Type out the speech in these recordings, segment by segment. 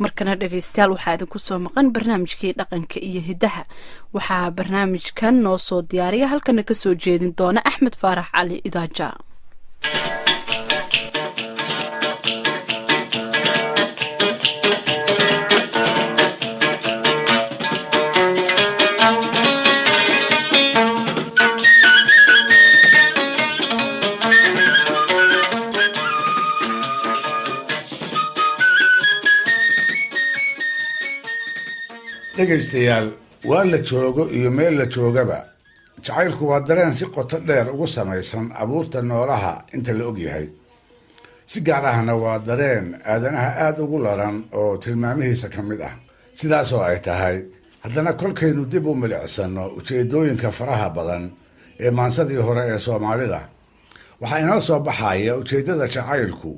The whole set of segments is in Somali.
markana dhageystayaal waxaa idinku soo maqan barnaamijkii dhaqanka iyo hidaha waxaa barnaamijkan noo soo diyaariya halkana kasoo jeedin doona Axmed Faarax Cali Idaaja. dhegaystayaal waa la joogo iyo meel la joogaba jacaylku waa dareen si qoto dheer ugu samaysan abuurta noolaha inta la og yahay si gaar ahna waa dareen aadanaha aada ugu laran oo tilmaamihiisa ka mid ah sidaasoo ay tahay haddana kolkaynu dib u milicsano ujeedooyinka faraha badan ee maansadii hore ee Soomaalida waxaa inoo soo baxaya ujeedada jacaylku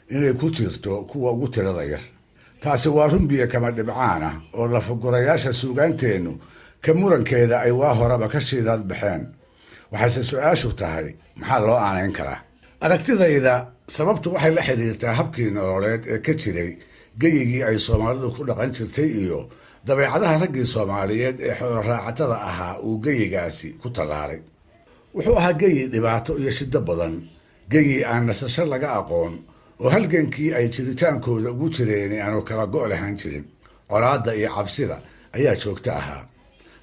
inay ku jirto kuwa ugu tirada yar taasi waa runbiye kama dhibcaana oo la fagurayaasha suugaanteenu ka murankeeda ay waa horeba ka shiidaad baxeen waxayse su-aashu tahay maxaa loo aanayn karaa aragtidayda sababtu waxay la xiriirtaa habkii nololeed ee ka jiray geyigii ay Soomaalidu ku dhaqan jirtay iyo dabeecadaha raggii Soomaaliyeed ee xoolo raacatada ahaa uu geyigaasi ku talaalay wuxuu ahaa geyi dhibaato iyo shiddo badan geyi aan nasasho laga aqoon oo halgankii ay jiritaankooda ugu jireen aanu kala go' lahaan jirin colaadda iyo cabsida ayaa joogto ahaa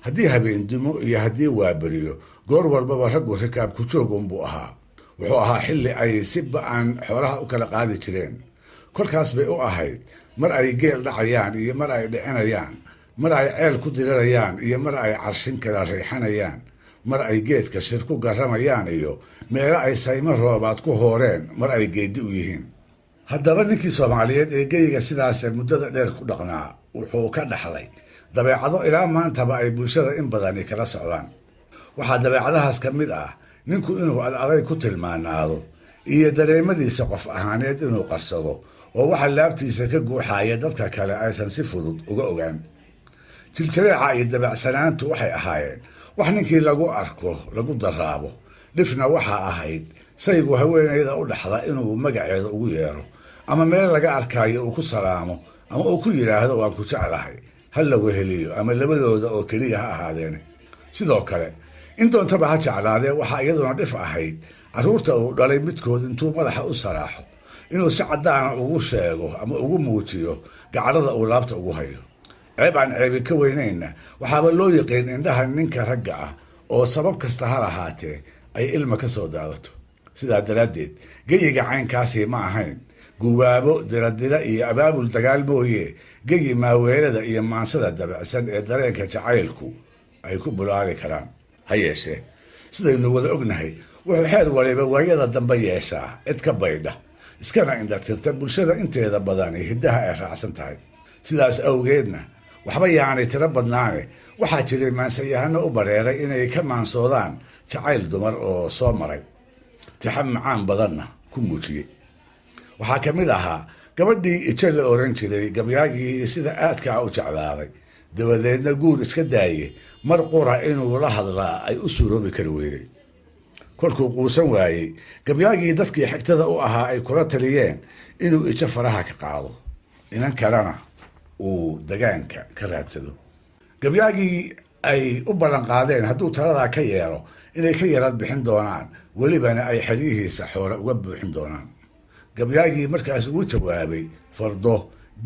haddii habeendumo iyo haddii waaberiyo goor walbaba raggu rikaab ku joog unbuu ahaa wuxuu ahaa xilli ay si ba'an xoolaha u kala qaadi jireen kolkaas bay u ahayd mar ay geel dhacayaan iyo mar ay dhicinayaan mar ay ceel ku dirirayaan iyo mar ay carshin kala riixanayaan mar ay geedka shir ku garamayaan iyo meelo ay saymo roobaad ku hooreen mar ay geedi u yihiin haddaba ninkii Soomaaliyeed ee geyiga sidaas muddada dheer ku dhaqnaa wuxuu ka dhaxlay dabeecado ilaa maantaba ay bulshada in badan kala socdaan waxaa dabeecadahaas ka mid ah ninku inuu adag ku tilmaanaado iyo dareemadiisa qof ahaaneed inuu qarsado oo waxa laabtiisa ka guuxaya dadka kale aysan si fudud uga ogaan jiljireeca iyo dabeecsanaantu waxay ahaayeen wax ninkii lagu arko lagu daraabo dhifna waxa ahayd saygu haweeneyda u dhaxda inuu magaceeda ugu yeero ama meel laga arkayo uu ku salaamo ama uu ku yiraahdo waan ku jeclahay hal la weheliyo ama labadooda oo kaliya ha ahaadeen sidoo kale in doontaba ha jeclaadee waxa iyaduna dhif ahayd caruurta uu dhalay midkood intuu madaxa u saraaxo inuu si cadaan ugu sheego ama ugu muujiyo gacadada uu laabta ugu hayo ceeb aan ceebi ka weynayna waxaaba loo yaqiin indhaha ninka ragga ah oo sabab kasta ha lahaatee ay ilma ka soo daadato sidaa daraaddeed geyiga caynkaasi ma ahayn guwaabo diradira iyo abaabul dagaal mooye geyi maaweelada iyo maansada dabacsan ee dareenka jacaylku ay ku bulaali karaan ha yeeshee sidaynu wada ognahay wuxuu xeer waliba waayada dambe yeeshaa cid ka baydha iskana indhatirta bulshada inteeda badan hiddaha ay raacsan tahay sidaas awgeedna waxba yaanay tiro badnaane waxaa jiray maansayahano u bareeray inay ka maansoodaan jacayl dumar oo soo maray tixab macaan badanna ku muujiyey waxaa ka mid ahaa gabadhii ijo la oran jiray gabyaagii sida aadka u jeclaaday dabadeedna guur iska daaye mar qura inuu la hadlaa ay u suuroobi kari weyday kolkuu quusan waayey gabyaagii dadkii xigtada u ahaa ay kula taliyeen inuu ijo faraha ka qaado inan kalena uu dagaanka ka raadsado gabyaagii ay u ballan qaadeen hadduu taladaa ka yeelo inay ka yarad bixin doonaan welibana ay xeryihiisa xoole uga buuxin doonaan gabyaagii markaas ugu jawaabay fardo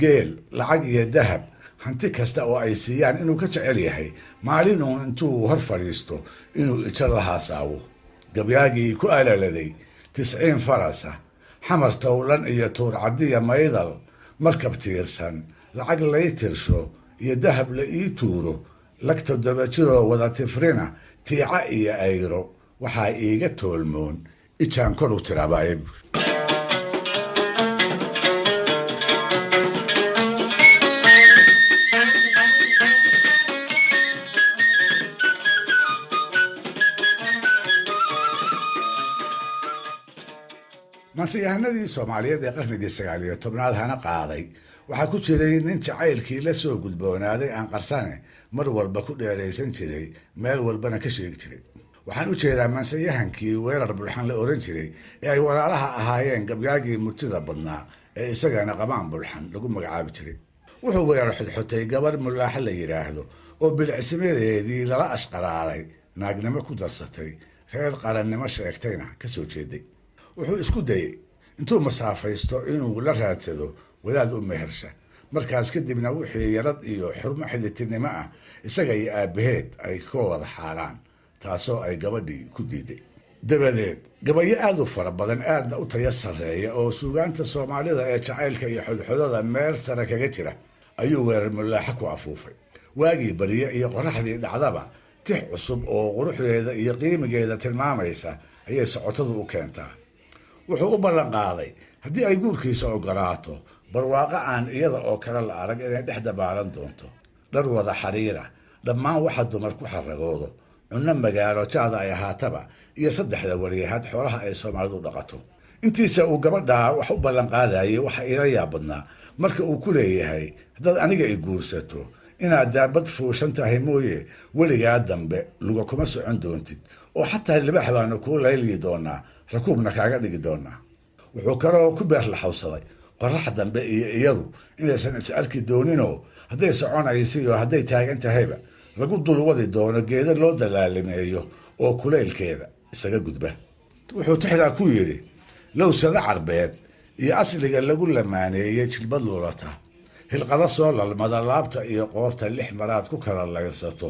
geel lacag iyo dahab hanti kasta oo ay siiyaan inuu ka jecel yahay maalin uun intuu hor fadhiisto inuu ijo la haasaawo gabyaagii ku alaladay 90 farasa xamar towlan iyo tuur cadiya maydal markab tiirsan lacag lay tirsho iyo dahab la ii tuuro lagta dabajiro wada tifrina tiica iyo ayro waxaa iiga toolmoon ijaan kor u tiraabaayb mansiyahanadii Soomaaliyeed ee qarnigii 19aad hana qaaday waxaa ku jiray nin jacaylkii la soo gudboonaaday aan qarsane mar walba ku dheeraysan jiray meel walbana ka sheegi jiray waxaan u jeedaa mansiyahankii weerar bulxan la oran jiray ee ay walaalaha ahaayeen gabyaagii murtida badnaa ee isagana qabaan bulxan lagu magacaabi jiray wuxuu weerar xodxotay gabarh mulaaxa la yidhaahdo oo bilcisimadeedii lala ashqaraaray naagnimo ku darsatay reer qarannimo sheegtayna ka soo jeeday. wuxuu isku dayey intuu masaafaysto inuu la raadsado wadaad u mehersha, markaas kadibna wixii yarad iyo xurmo xiditinimo ah isaga iyo aabbaheed ay ka wada xaaraan, taasoo ay gabadhii ku diiday. dabadeed gabayo aad u fara badan, aadna u taya sarreeya oo suugaanta soomaalida ee jacaylka iyo xodxodada meel sare kaga jira ayuu weerar mulaaxa ku afuufay. waagii bariye iyo qoraxdii dhacdaba tix cusub oo quruxdeeda iyo qiimigeeda tilmaamaysa ayay socotadu u keentaa. wuxuu u ballan qaaday haddii ay guurkiisa ogolaato barwaaqo aan iyada oo kale la arag inay dhex dabaalan doonto, dhar wada xariira, dhammaan waxa dumar ku xaragoodo, cunno magaalo jaada ay ahaataba, iyo 3 wariyahad xoolaha ay Soomaalidu dhaqato. intiisa uu gabadha wax u ballan qaadayay waxa ila yaab badnaa marka uu ku leeyahay haddaad aniga i guursato inaad daabad fuushan tahay mooye weligaa dambe luga kuma socon doontid, oo xataa libax baanu kuu layliyi doonaa, rakuubna kaaga dhigi doonaa. wuxuu kaloo ku beer laxawsaday qorax dambe iyo iyadu inaysan is arki dooninoo hadday soconaysa iyo hadday taagan tahayba lagu dulwadi doono geedo loo dalaalimeeyo oo kulaylkeeda isaga gudba. wuxuu tixdaa ku yidhi lowsada carbeed iyo asliga lagu lamaaneeyey jilbad lulata, hilqada soo lalmada laabta iyo qoorta 6 maraad ku kala layrsato,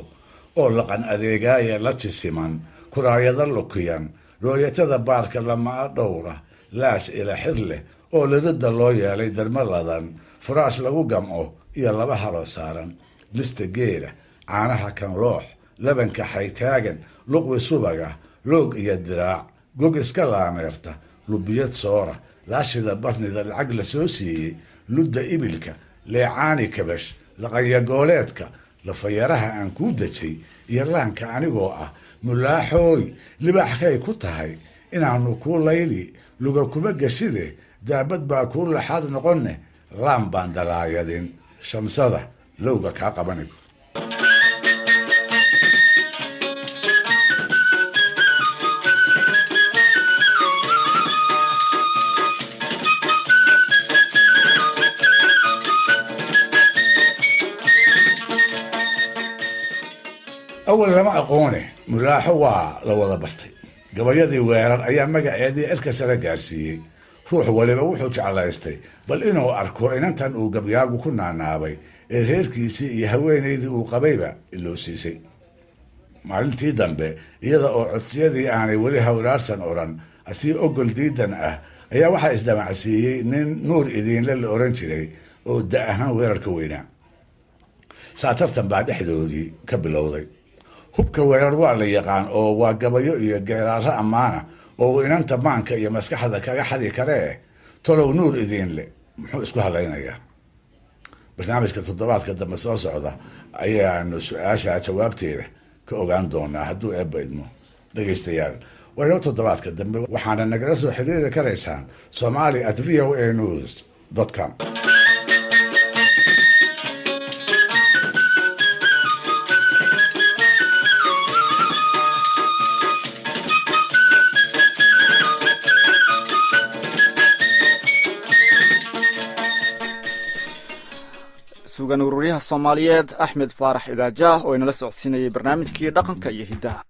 oo laqan adeegaaya la jisiman, kuraayada lukiyan, rooyatada baarka lamaa dhowra, laas ila xir leh oo ladada loo yeelay darma ladan, furaash lagu gamco iyo 2 halo saaran, lista geela, caanaha kan loox, labanka xaytaagan, luqwi subaga, loog iyo diraac, gog iska laameerta, lubiyad soora, laashida barnida lacag la soo siiyey, ludda ibilka, leecaani kabash, laqaya gooleedka, lafayaraha aan kuu dejay iyo laanka anigoo ah mulaaxooy libaaxkay ku tahay inaanu kuu layli luga kuma gashide, daabad baa kuu laxaad noqonne, laan baan dalaayadin shamsada lowga kaa qabanay. أول لما أقونه ملاحه لو ذا برتي gabayadii weerar ayaa magaceedii cirka sare gaarsiiyey. ruux waliba wuxuu jeclaystay bal inuu arko inantan uu gabyaagu ku naanaabay ee reerkiisii iyo haweenaydii uu qabayba iloo siisay. maalintii dambe iyada oo codsiyadii aanay weli hawraarsan oran asii ogol diidan ah ayaa waxaa isdamacsiiyey nin nuur idiinle la oran jiray oo da ahaan weerarka weynaa. saatartan baa dhexdoodii ka bilowday. hubka weerar waa la yaqaan oo waa gabayo iyo geeraaro ammaana oo inanta maanka iyo maskaxda kaga xadi karee tolow nuur idiinle muxuu isku halaynayaa. barnaamijka toddobaadka dambe soo socda ayaanu su-aasha jawaabteeda ka ogaan doonaa hadduu eebba idmo. dhegaystayaal waa inoo toddobaadka dambe, waxaana nagala soo xiriiri karaysaan somali@voanews.com. suugan ururiyaha Soomaaliyeed Axmed Faarax Idaaja oo inala socodsiinayay barnaamijkii dhaqanka iyo hidaha.